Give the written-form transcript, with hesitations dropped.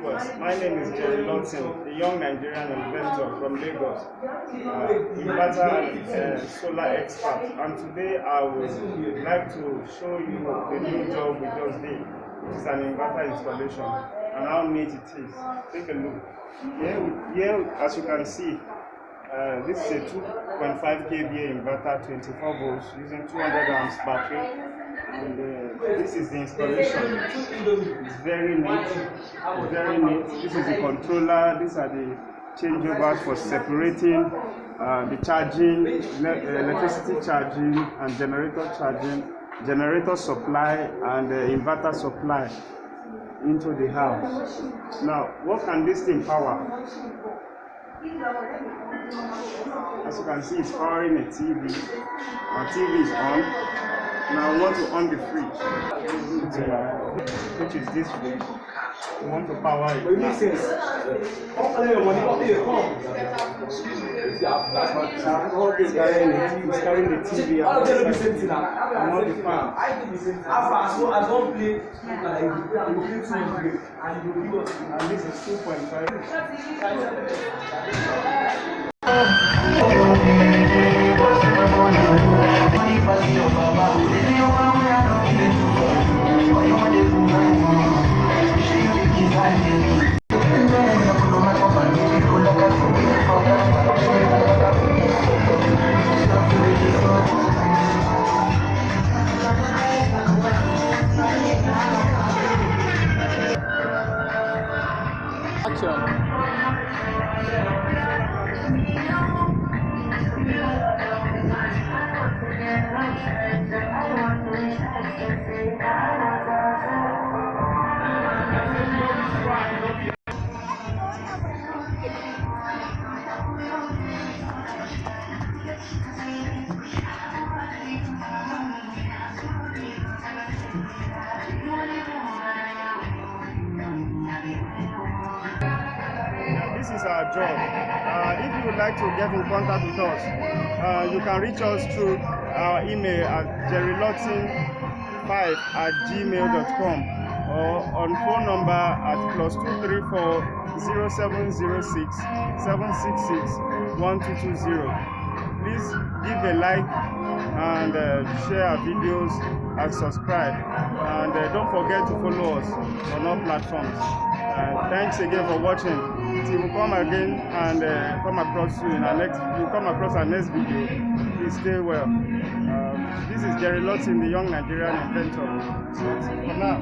viewers, my name is Lordson, the young Nigerian inventor from Lagos, inverter and solar expert. And today I would like to show you the new job we just did, which is an inverter installation, and how neat it is. Take a look. Here as you can see, this is a 2.5 kVA inverter, 24 volts, using 200 amps battery. And this is the installation. It's very neat, very neat. This is the controller. These are the changeovers for separating the charging, electricity charging and generator charging, generator supply and inverter supply into the house. Now, what can this thing power? As you can see, it's powering a TV. Our TV is on. Now we want to on the fridge, which is this fridge. We want to power it. He's carrying the TV out and not the fan. And this is 2.5. This is our job. If you would like to get in contact with us, you can reach us through our email at jerryLordson5@gmail.com or on phone number at +234 0706 766 1220. Please give a like and share our videos and subscribe. And don't forget to follow us on all platforms. Thanks again for watching. Till we come again and come across you in our next video. Please stay well. This is Jerry Lordson, the young Nigerian inventor. For now.